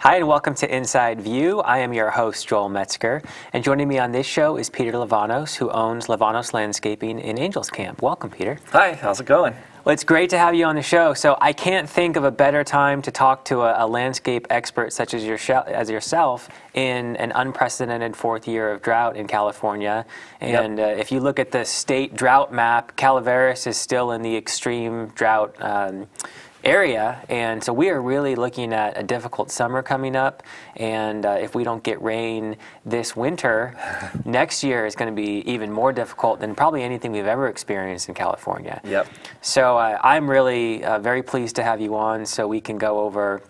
Hi, and welcome to Inside View. I am your host, Joel Metzger, and joining me on this show is Peter Livanos, who owns Livanos Landscaping in Angels Camp. Welcome, Peter. Hi, how's it going? Well, it's great to have you on the show. So I can't think of a better time to talk to a landscape expert such as yourself in an unprecedented fourth year of drought in California. And if you look at the state drought map, Calaveras is still in the extreme drought area, and so we are really looking at a difficult summer coming up, and if we don't get rain this winter, next year is going to be even more difficult than probably anything we've ever experienced in California. Yep. So I'm really very pleased to have you on so we can go over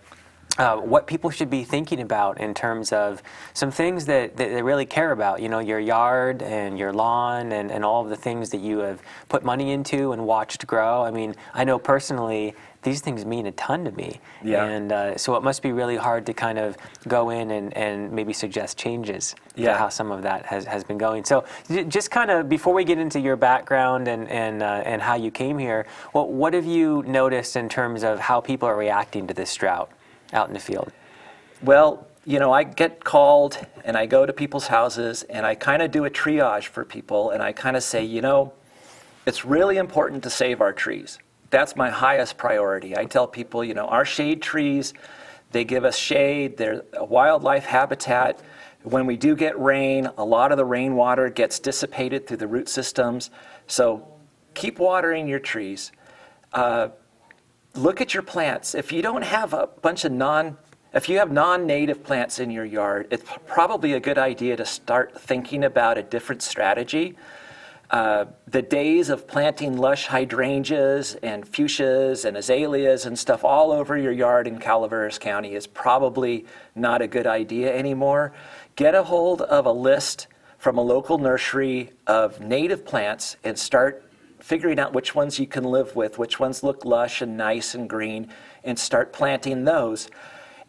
what people should be thinking about in terms of some things that they really care about, you know, your yard and your lawn and all of the things that you have put money into and watched grow. I mean, I know personally these things mean a ton to me. Yeah. And so it must be really hard to kind of go in and maybe suggest changes to how some of that has been going. So just kind of before we get into your background and how you came here, what have you noticed in terms of how people are reacting to this drought out in the field? Well, you know, I get called and I go to people's houses and I kind of do a triage for people and I kind of say, you know, it's really important to save our trees. That's my highest priority. I tell people, you know, our shade trees, they give us shade, they're a wildlife habitat. When we do get rain, a lot of the rainwater gets dissipated through the root systems. So keep watering your trees. Look at your plants. If you don't have a bunch of if you have non-native plants in your yard, it's probably a good idea to start thinking about a different strategy. The days of planting lush hydrangeas and fuchsias and azaleas and stuff all over your yard in Calaveras County is probably not a good idea anymore. Get a hold of a list from a local nursery of native plants and start figuring out which ones you can live with, which ones look lush and nice and green, and start planting those.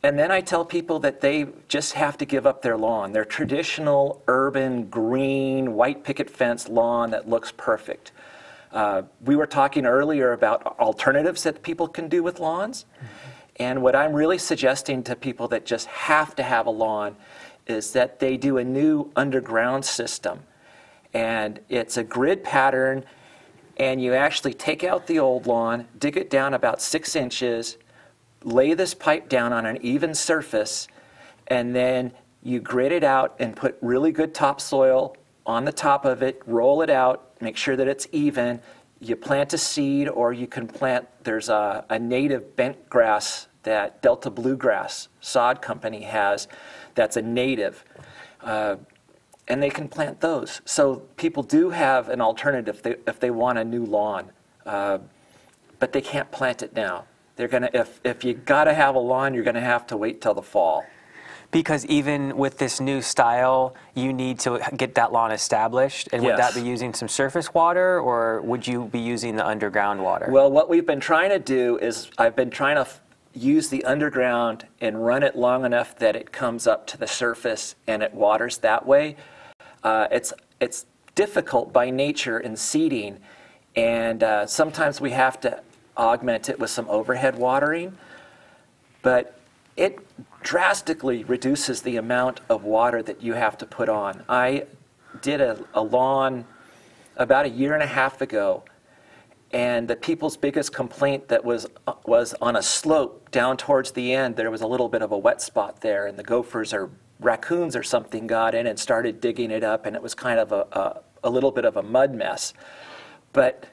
And then I tell people that they just have to give up their lawn, their traditional urban green white picket fence lawn that looks perfect. We were talking earlier about alternatives that people can do with lawns. And what I'm really suggesting to people that just have to have a lawn is that they do a new underground system. And it's a grid pattern, and you actually take out the old lawn, dig it down about 6 inches, lay this pipe down on an even surface, and then you grid it out and put really good topsoil on the top of it, roll it out, make sure that it's even. You plant a seed, or you can plant, there's a native bent grass that Delta Bluegrass Sod Company has that's a native, and they can plant those. So people do have an alternative if they want a new lawn, but they can't plant it now. They're gonna, if you gotta have a lawn, you're gonna have to wait till the fall. Because even with this new style, you need to get that lawn established, and would that be using some surface water, or would you be using the underground water? Well, what we've been trying to do is I've been trying to use the underground and run it long enough that it comes up to the surface and it waters that way. It's difficult by nature in seeding, and sometimes we have to augment it with some overhead watering, but it drastically reduces the amount of water that you have to put on. I did a lawn about 1.5 years ago, and the people's biggest complaint that was on a slope down towards the end. There was a little bit of a wet spot there, and the gophers or raccoons or something got in and started digging it up, and it was kind of a little bit of a mud mess. But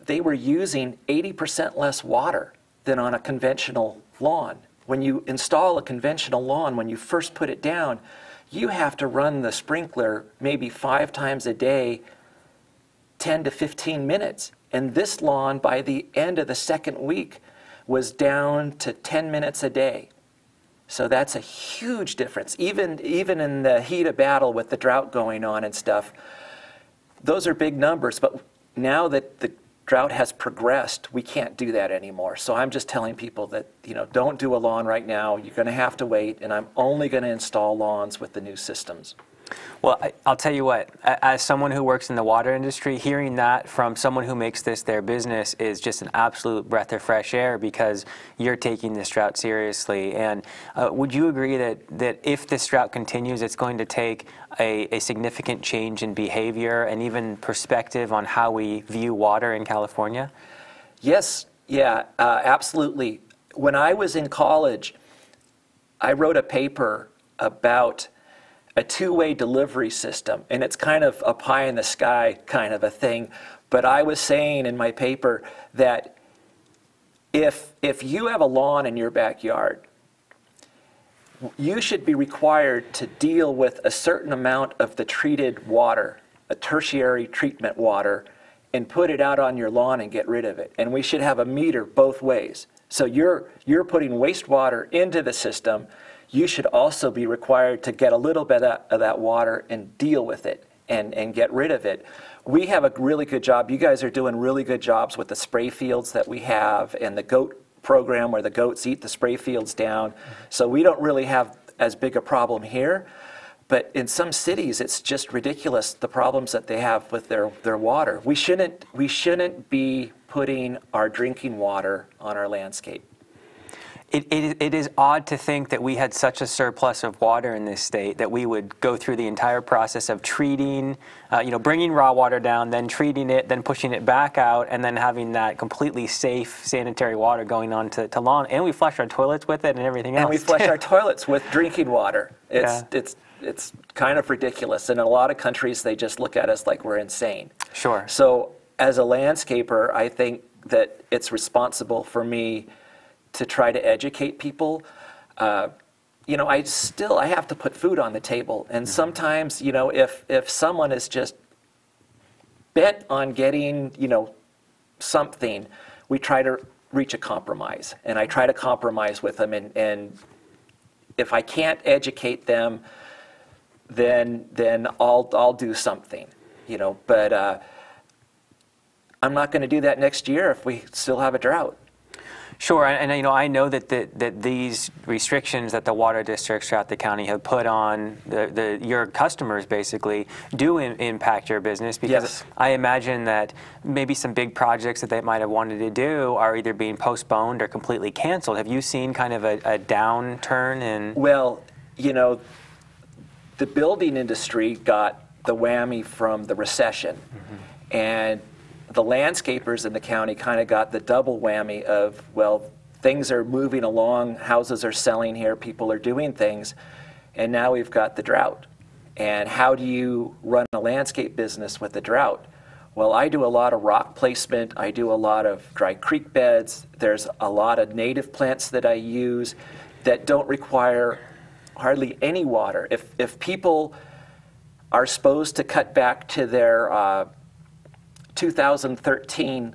they were using 80% less water than on a conventional lawn. When you install a conventional lawn, when you first put it down, you have to run the sprinkler maybe 5 times a day, 10 to 15 minutes. And this lawn, by the end of the second week, was down to 10 minutes a day. So that's a huge difference. Even in the heat of battle with the drought going on and stuff, those are big numbers. But now that the drought has progressed, we can't do that anymore. So I'm just telling people that, you know, don't do a lawn right now. You're going to have to wait, and I'm only going to install lawns with the new systems. Well, I'll tell you what, as someone who works in the water industry, hearing that from someone who makes this their business is just an absolute breath of fresh air, because you're taking this drought seriously. And would you agree that if this drought continues, it's going to take a significant change in behavior and even perspective on how we view water in California? Yes, yeah, absolutely. When I was in college, I wrote a paper about a two-way delivery system, and it's kind of a pie in the sky kind of a thing. But I was saying in my paper that if you have a lawn in your backyard, you should be required to deal with a certain amount of the treated water, a tertiary treatment water, and put it out on your lawn and get rid of it. And we should have a meter both ways. So you're putting wastewater into the system. You should also be required to get a little bit of that water and deal with it and get rid of it. We have a really good job. You guys are doing really good jobs with the spray fields that we have and the goat program where the goats eat the spray fields down. So we don't really have as big a problem here. But in some cities, it's just ridiculous, the problems that they have with their water. We shouldn't be putting our drinking water on our landscape. It is odd to think that we had such a surplus of water in this state that we would go through the entire process of treating, bringing raw water down, then treating it, then pushing it back out, and then having that completely safe sanitary water going on to lawn. And we flush our toilets with it and everything else. And we flush our toilets with drinking water. It's kind of ridiculous. And in a lot of countries, they just look at us like we're insane. Sure. So as a landscaper, I think that it's responsible for me to try to educate people. I have to put food on the table. And sometimes, if someone is just bent on getting, something, we try to reach a compromise. And I try to compromise with them. And if I can't educate them, then I'll do something, But I'm not going to do that next year if we still have a drought. Sure, and I know that these restrictions that the water districts throughout the county have put on your customers basically do impact your business, because yes. I imagine that maybe some big projects that they might have wanted to do are either being postponed or completely canceled. Have you seen kind of a downturn in? Well, the building industry got the whammy from the recession, and the landscapers in the county kind of got the double whammy of, well, things are moving along, houses are selling here, people are doing things, and now we've got the drought. And how do you run a landscape business with the drought? Well, I do a lot of rock placement, I do a lot of dry creek beds, there's a lot of native plants that I use that don't require hardly any water. If people are supposed to cut back to their 2013,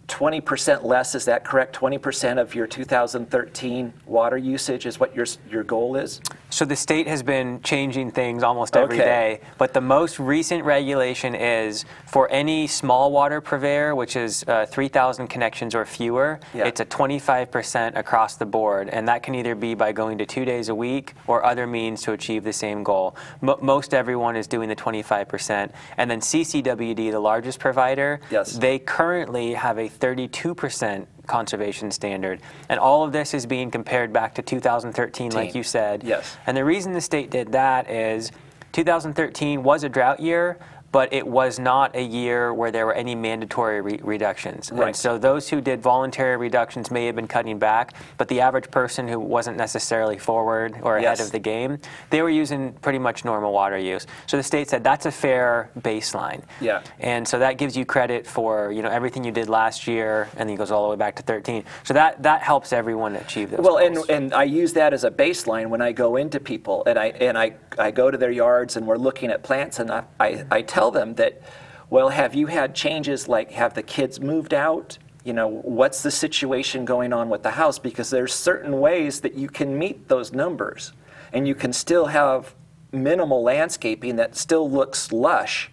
20% less, is that correct? 20% of your 2013 water usage is what your goal is? So the state has been changing things almost every day, but the most recent regulation is for any small water purveyor, which is 3,000 connections or fewer, it's a 25% across the board, and that can either be by going to 2 days a week or other means to achieve the same goal. Most everyone is doing the 25%, and then CCWD, the largest provider, they currently have a 32% conservation standard. And all of this is being compared back to 2013, like you said. Yes. And the reason the state did that is 2013 was a drought year, but it was not a year where there were any mandatory reductions. Right. And so those who did voluntary reductions may have been cutting back, but the average person who wasn't necessarily forward or ahead of the game, they were using pretty much normal water use. So the state said that's a fair baseline. Yeah. And so that gives you credit for everything you did last year, and then it goes all the way back to 13. So that helps everyone achieve those goals. And I use that as a baseline when I go into people, and I go to their yards and we're looking at plants, and I tell them that, well, have you had changes, like have the kids moved out? What's the situation going on with the house? Because there's certain ways that you can meet those numbers, and you can still have minimal landscaping that still looks lush.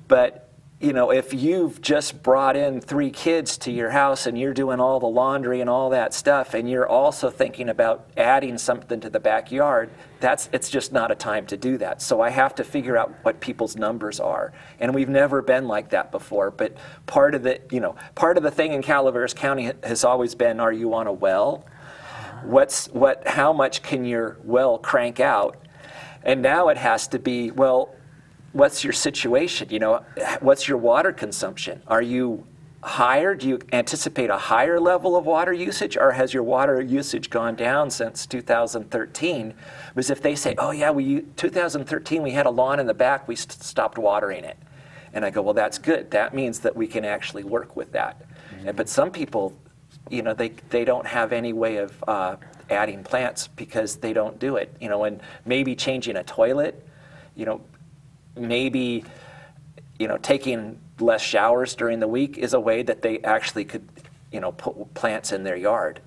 But you know, if you've just brought in 3 kids to your house and you're doing all the laundry and all that stuff, and you're also thinking about adding something to the backyard, it's just not a time to do that. So I have to figure out what people's numbers are. And we've never been like that before. But part of the thing in Calaveras County has always been, are you on a well? How much can your well crank out? And now it has to be, well, what's your situation? You know, what's your water consumption? Are you higher? Do you anticipate a higher level of water usage, or has your water usage gone down since 2013? Because if they say, oh yeah, 2013 we had a lawn in the back, we stopped watering it. And I go, well, that's good. That means that we can actually work with that. Mm-hmm. But some people, you know, they don't have any way of adding plants because they don't do it. You know, and maybe changing a toilet, you know, maybe, you know, taking less showers during the week is a way that they actually could, you know, put plants in their yard.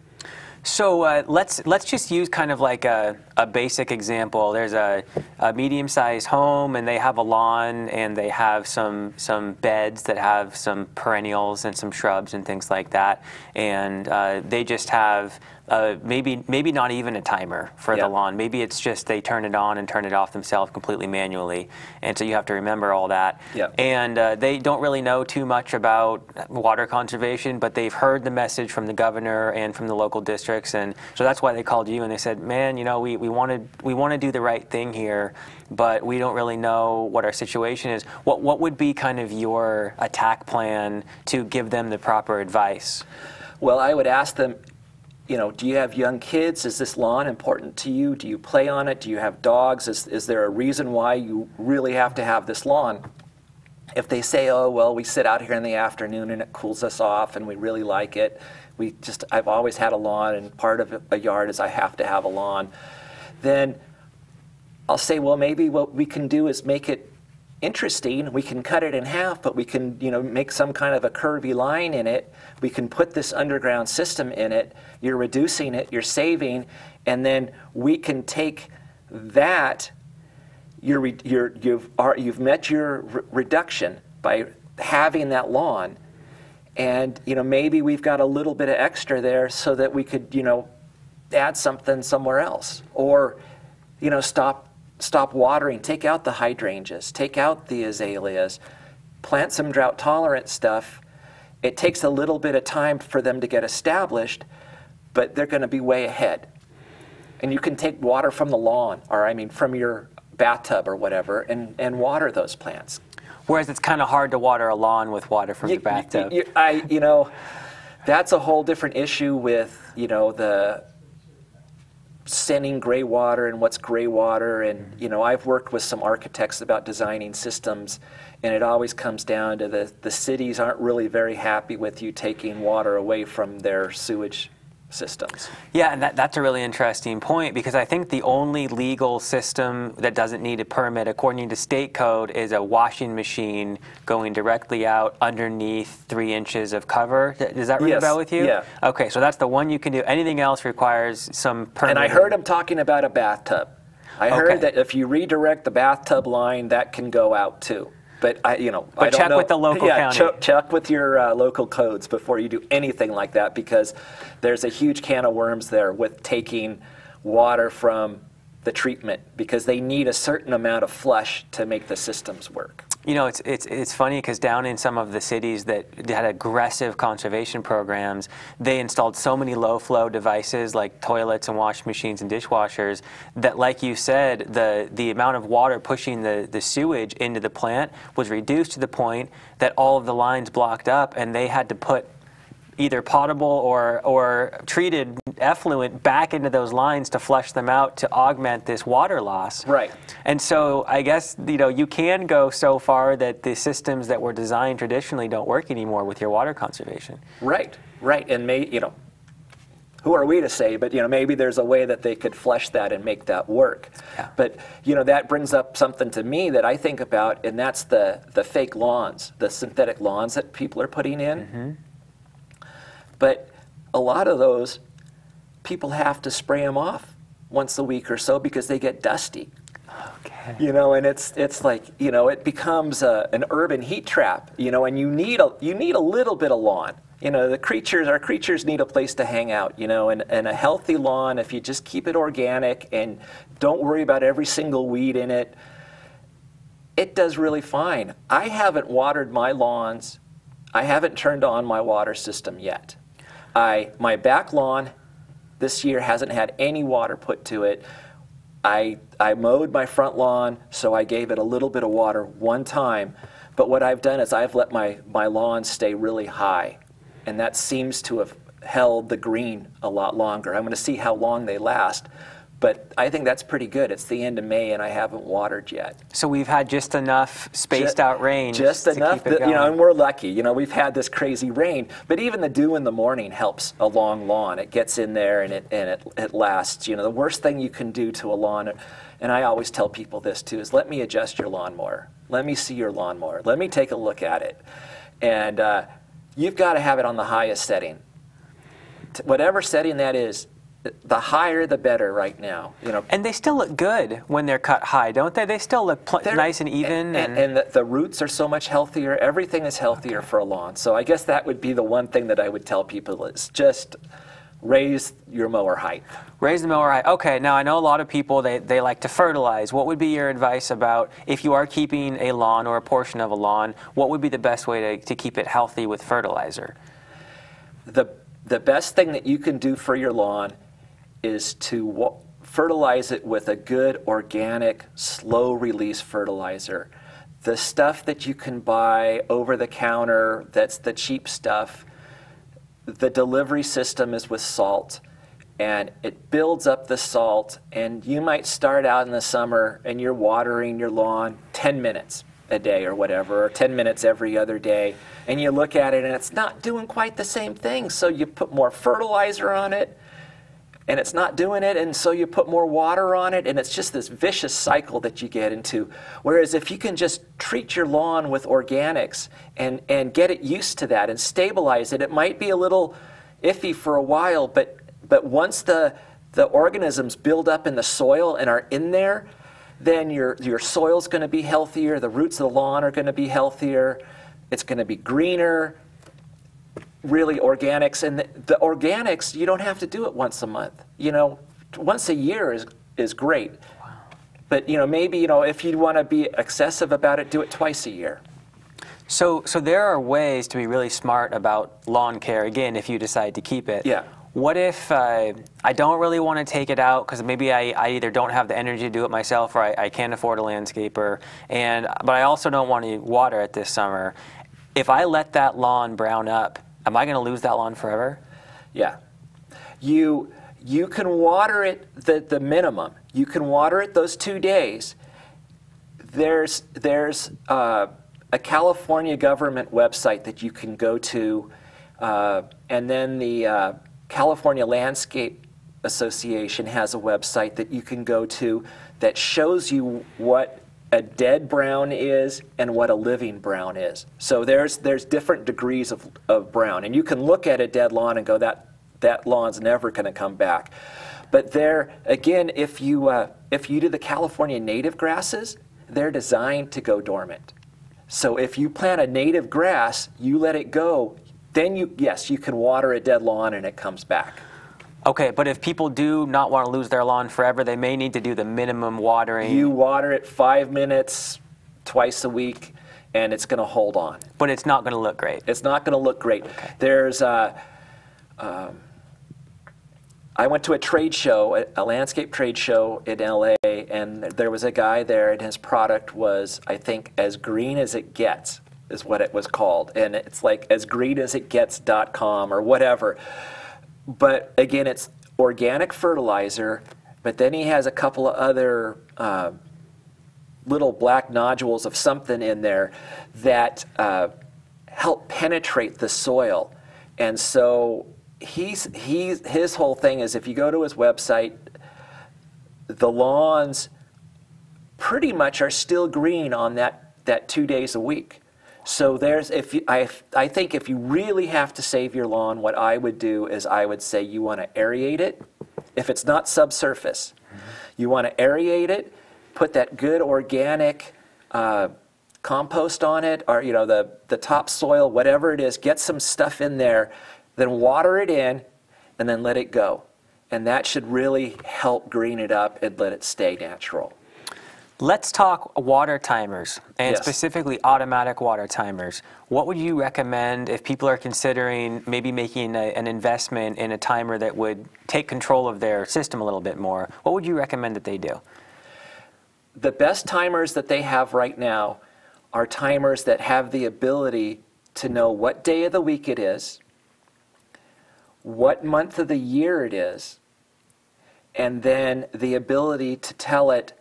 So let's just use kind of like a basic example. There's a medium-sized home, and they have a lawn, and they have some beds that have some perennials and some shrubs and things like that, and they just have maybe not even a timer for the lawn. Maybe it's just they turn it on and turn it off themselves completely manually, and so you have to remember all that. And they don't really know too much about water conservation, but they've heard the message from the governor and from the local districts, and so that's why they called you and they said, man, you know, we want to do the right thing here, but we don't really know what our situation is. What would be kind of your attack plan to give them the proper advice? Well, I would ask them, you know, do you have young kids? Is this lawn important to you? Do you play on it? Do you have dogs? Is there a reason why you really have to have this lawn? If they say, oh, well, we sit out here in the afternoon and it cools us off and we really like it. I've always had a lawn, and part of a yard is I have to have a lawn. Then I'll say, well, maybe what we can do is make it interesting. We can cut it in half, but we can, you know, make some kind of a curvy line in it. We can put this underground system in it. You're reducing it, you're saving, and then we can take that. You've met your reduction by having that lawn, and you know, maybe we've got a little bit of extra there so that we could, you know, add something somewhere else, or, you know, stop watering, take out the hydrangeas, take out the azaleas, plant some drought tolerant stuff. It takes a little bit of time for them to get established, but they're going to be way ahead. And you can take water from the lawn, or I mean from your bathtub or whatever, and water those plants. Whereas it's kind of hard to water a lawn with water from your bathtub. You know, that's a whole different issue with, you know, the sending gray water and what's gray water. And, you know, I've worked with some architects about designing systems, and it always comes down to the cities aren't really very happy with you taking water away from their sewage systems. Yeah, and that's a really interesting point, because I think the only legal system that doesn't need a permit, according to state code, is a washing machine going directly out underneath 3 inches of cover. Does that ring a bell with you? Yeah. Okay, so that's the one you can do. Anything else requires some permit. And I heard him talking about a bathtub. I heard that if you redirect the bathtub line, that can go out too. But I don't check know. with the local county. Check with your local codes before you do anything like that, because there's a huge can of worms there with taking water from the treatment, because they need a certain amount of flush to make the systems work. You know, it's funny, because down in some of the cities that had aggressive conservation programs, they installed so many low-flow devices like toilets and washing machines and dishwashers that, like you said, the amount of water pushing the sewage into the plant was reduced to the point that all of the lines blocked up, and they had to put either potable or treated effluent back into those lines to flush them out to augment this water loss. Right. And so I guess, you know, you can go so far that the systems that were designed traditionally don't work anymore with your water conservation. Right. And who are we to say, but you know, maybe there's a way that they could flesh that and make that work. Yeah. But you know, that brings up something to me that I think about, and that's the fake lawns, the synthetic lawns that people are putting in. Mm-hmm. But a lot of those, people have to spray them off once a week or so because they get dusty. Okay. You know, and it's like, you know, it becomes an urban heat trap, you know, and you need a little bit of lawn. You know, our creatures need a place to hang out, you know, and a healthy lawn, if you just keep it organic and don't worry about every single weed in it, it does really fine. I haven't watered my lawns. I haven't turned on my water system yet. My back lawn this year hasn't had any water put to it. I mowed my front lawn, so I gave it a little bit of water one time. But what I've done is I've let my lawn stay really high. And that seems to have held the green a lot longer. I'm going to see how long they last. But I think that's pretty good. It's the end of May, and I haven't watered yet. So we've had just enough spaced out rain. Just enough, you know, and we're lucky. You know, we've had this crazy rain, but even the dew in the morning helps a long lawn. It gets in there and it lasts. You know, the worst thing you can do to a lawn, and I always tell people this too, is let me adjust your lawnmower. Let me see your lawnmower. Let me take a look at it. And you've got to have it on the highest setting. Whatever setting that is, the higher the better right now. You know. And they still look good when they're cut high, don't they? They still look nice and even. And the roots are so much healthier. Everything is healthier for a lawn. So I guess that would be the one thing that I would tell people is just raise your mower height. Raise the mower height. Okay, now I know a lot of people, they like to fertilize. What would be your advice about if you are keeping a lawn or a portion of a lawn, what would be the best way to keep it healthy with fertilizer? The best thing that you can do for your lawn is to fertilize it with a good organic, slow-release fertilizer. The stuff that you can buy over the counter, that's the cheap stuff, the delivery system is with salt, and it builds up the salt, and you might start out in the summer and you're watering your lawn 10 minutes a day or whatever, or 10 minutes every other day, and you look at it and it's not doing quite the same thing, so you put more fertilizer on it, and it's not doing it, and so you put more water on it, and it's just this vicious cycle that you get into. Whereas if you can just treat your lawn with organics and get it used to that and stabilize it, it might be a little iffy for a while, but once the organisms build up in the soil and are in there, then your soil's going to be healthier, the roots of the lawn are going to be healthier, it's going to be greener. Really organics, and the organics, you don't have to do it once a month. You know, once a year is great. Wow. But you know, maybe, you know, if you want to be excessive about it, do it twice a year. So there are ways to be really smart about lawn care, again, if you decide to keep it. Yeah. What if I don't really want to take it out because maybe I either don't have the energy to do it myself or I can't afford a landscaper, but I also don't want to water it this summer. If I let that lawn brown up, am I going to lose that lawn forever? Yeah. You can water it the minimum. You can water it those 2 days. There's a California government website that you can go to, and then the California Landscape Association has a website that you can go to that shows you what a dead brown is and what a living brown is. So there's different degrees of brown, and you can look at a dead lawn and go, that lawn's never going to come back. But there again, if you do the California native grasses, they're designed to go dormant. So if you plant a native grass, you let it go, then you can water a dead lawn and it comes back. Okay, but if people do not want to lose their lawn forever, they may need to do the minimum watering. You water it 5 minutes twice a week, and it's going to hold on. But it's not going to look great. It's not going to look great. Okay. There's I went to a trade show, a landscape trade show in LA, and there was a guy there, and his product was, I think, as green as it gets, is what it was called. And it's like asgreenasitgets.com or whatever. But again, it's organic fertilizer, but then he has a couple of other little black nodules of something in there that help penetrate the soil. And so his whole thing is, if you go to his website, the lawns pretty much are still green on that 2 days a week. So I think if you really have to save your lawn, what I would do is I would say you want to aerate it. If it's not subsurface, you want to aerate it, put that good organic compost on it, or the topsoil, whatever it is, get some stuff in there, then water it in, and then let it go. And that should really help green it up and let it stay natural. Let's talk water timers, and Yes. specifically automatic water timers. What would you recommend if people are considering maybe making an investment in a timer that would take control of their system a little bit more? What would you recommend that they do? The best timers that they have right now are timers that have the ability to know what day of the week it is, what month of the year it is, and then the ability to tell it,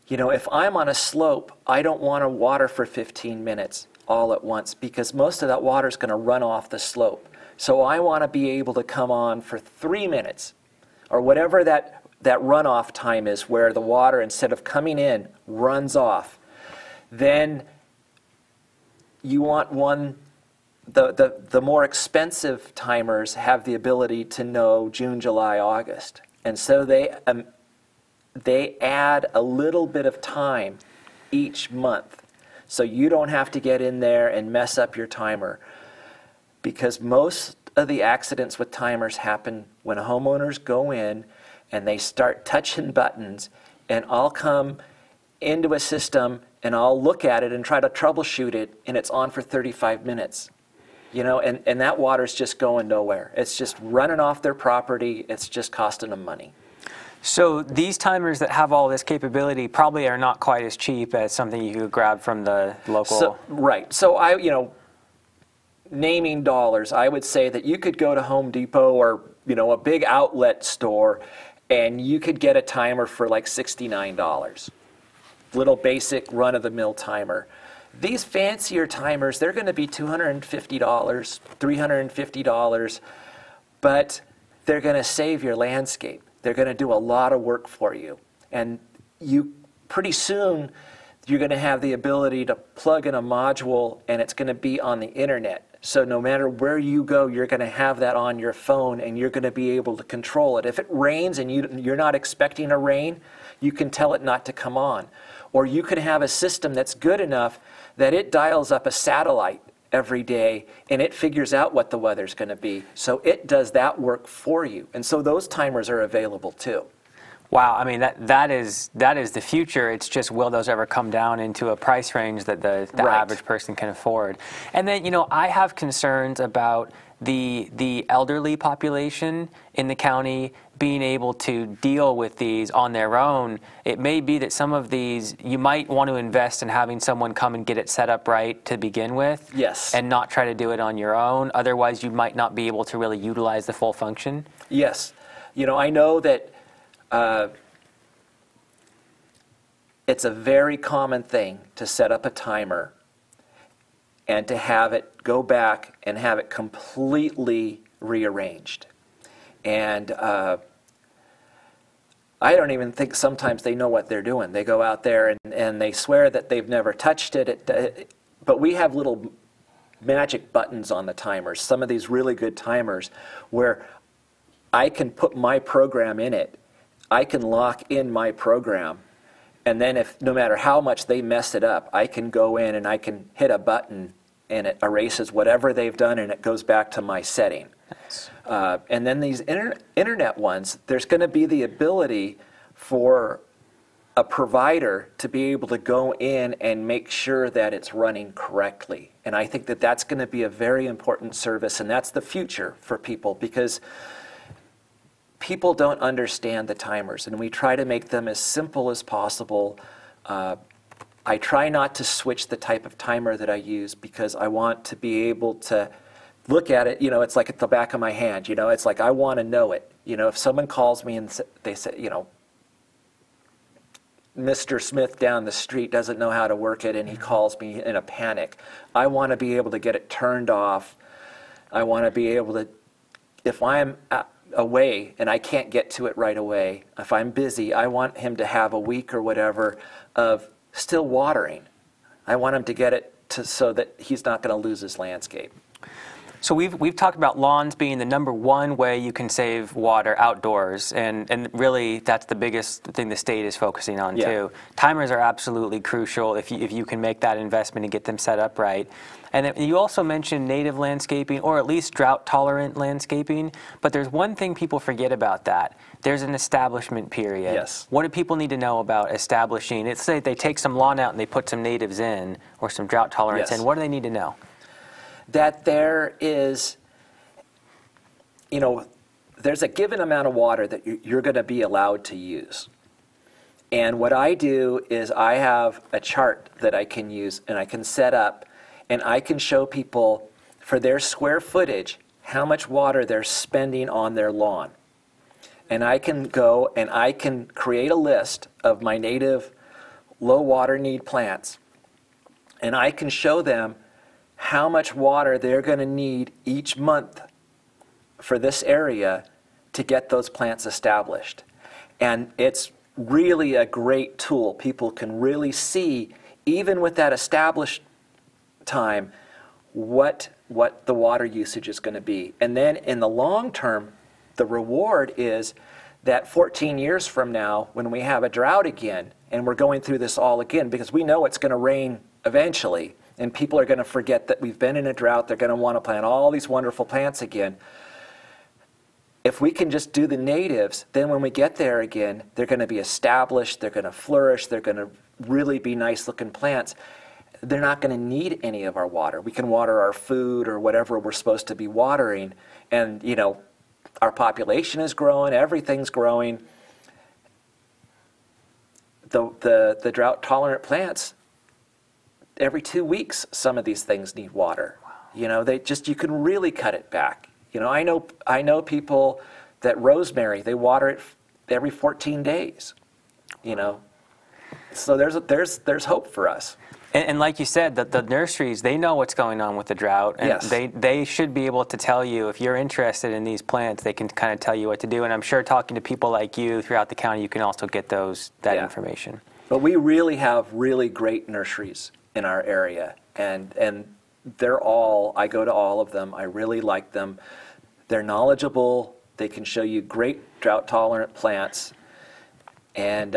if I'm on a slope, I don't want to water for 15 minutes all at once because most of that water is going to run off the slope. So I want to be able to come on for 3 minutes or whatever that runoff time is, where the water, instead of coming in, runs off. Then you want one, the more expensive timers have the ability to know June, July, August. And so they add a little bit of time each month. So you don't have to get in there and mess up your timer. Because most of the accidents with timers happen when homeowners go in and they start touching buttons, and I'll come into a system and I'll look at it and try to troubleshoot it, and it's on for 35 minutes. And that water's just going nowhere. It's just running off their property. It's just costing them money. So these timers that have all this capability probably are not quite as cheap as something you could grab from the local. Right. So naming dollars, I would say that you could go to Home Depot or a big outlet store, and you could get a timer for like $69. Little basic run-of-the-mill timer. These fancier timers, they're going to be $250, $350, but they're going to save your landscape. They're going to do a lot of work for you. And pretty soon, you're going to have the ability to plug in a module, and it's going to be on the internet. So no matter where you go, you're going to have that on your phone, and you're going to be able to control it. If it rains and you're not expecting a rain, you can tell it not to come on. Or you can have a system that's good enough that it dials up a satellite every day, and it figures out what the weather's going to be. So it does that work for you. And so those timers are available too. Wow, I mean, that is the future. It's just, will those ever come down into a price range that the Right. average person can afford? And then, I have concerns about the elderly population in the county being able to deal with these on their own. It may be that some of these, you might want to invest in having someone come and get it set up right to begin with. Yes. And not try to do it on your own. Otherwise, you might not be able to really utilize the full function. Yes. I know that it's a very common thing to set up a timer and to have it go back and have it completely rearranged. And I don't even think sometimes they know what they're doing. They go out there and they swear that they've never touched it. But we have little magic buttons on the timers, some of these really good timers, where I can put my program in it. I can lock in my program. And then no matter how much they mess it up, I can go in and I can hit a button and it erases whatever they've done, and it goes back to my setting. Nice. And then these internet ones, there's going to be the ability for a provider to be able to go in and make sure that it's running correctly. And I think that that's going to be a very important service, and that's the future for people, because people don't understand the timers, and we try to make them as simple as possible. I try not to switch the type of timer that I use because I want to be able to look at it. It's like at the back of my hand. It's like I want to know it. If someone calls me and they say, Mr. Smith down the street doesn't know how to work it, and he calls me in a panic, I want to be able to get it turned off. I want to be able to, if I'm away and I can't get to it right away, if I'm busy, I want him to have a week or whatever of still watering. I want him to get it so that he's not going to lose his landscape. So we've talked about lawns being the #1 way you can save water outdoors, and really that's the biggest thing the state is focusing on too. Timers are absolutely crucial if you can make that investment and get them set up right. And you also mentioned native landscaping, or at least drought-tolerant landscaping, but there's one thing people forget about that. There's an establishment period. Yes. What do people need to know about establishing? Let's say they take some lawn out and they put some natives in, or some drought tolerance in. What do they need to know? That there is, there's a given amount of water that you're going to be allowed to use. And what I do is I have a chart that I can use and I can set up, and I can show people for their square footage how much water they're spending on their lawn. And I can go and I can create a list of my native low water need plants, and I can show them how much water they're going to need each month for this area to get those plants established. And it's really a great tool. People can really see, even with that established time, what the water usage is going to be. And then in the long term, the reward is that 14 years from now, when we have a drought again, and we're going through this all again, because we know it's going to rain eventually, and people are going to forget that we've been in a drought. They're going to want to plant all these wonderful plants again. If we can just do the natives, then when we get there again, they're going to be established, they're going to flourish, they're going to really be nice looking plants. They're not going to need any of our water. We can water our food or whatever we're supposed to be watering, and our population is growing, everything's growing. The drought tolerant plants, every 2 weeks, some of these things need water. Wow. You can really cut it back. I know people that rosemary, they water it every 14 days. So there's hope for us. And like you said, the nurseries, they know what's going on with the drought, and yes. they should be able to tell you, if you're interested in these plants, they can kind of tell you what to do. And I'm sure talking to people like you throughout the county, you can also get that information. But we really have really great nurseries in our area, and I go to all of them. I really like them. They're knowledgeable. They can show you great drought-tolerant plants, and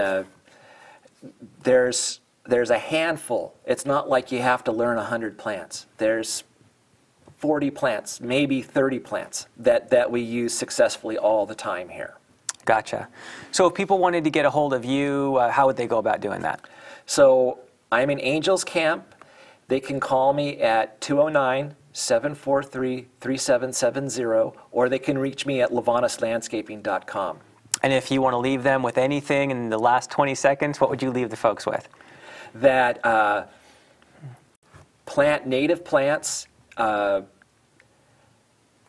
there's a handful. It's not like you have to learn 100 plants. There's 40 plants, maybe 30 plants that we use successfully all the time here. Gotcha. So if people wanted to get a hold of you, how would they go about doing that? So I'm in Angels Camp. They can call me at 209-743-3770, or they can reach me at livanoslandscaping.com. And if you want to leave them with anything in the last 20 seconds, what would you leave the folks with? That plant native plants,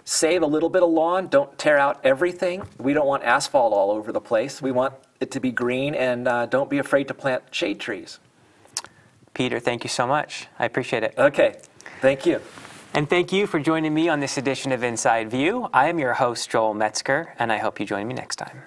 save a little bit of lawn, don't tear out everything. We don't want asphalt all over the place. We want it to be green, and don't be afraid to plant shade trees. Peter, thank you so much. I appreciate it. Okay, thank you. And thank you for joining me on this edition of Inside View. I am your host, Joel Metzger, and I hope you join me next time.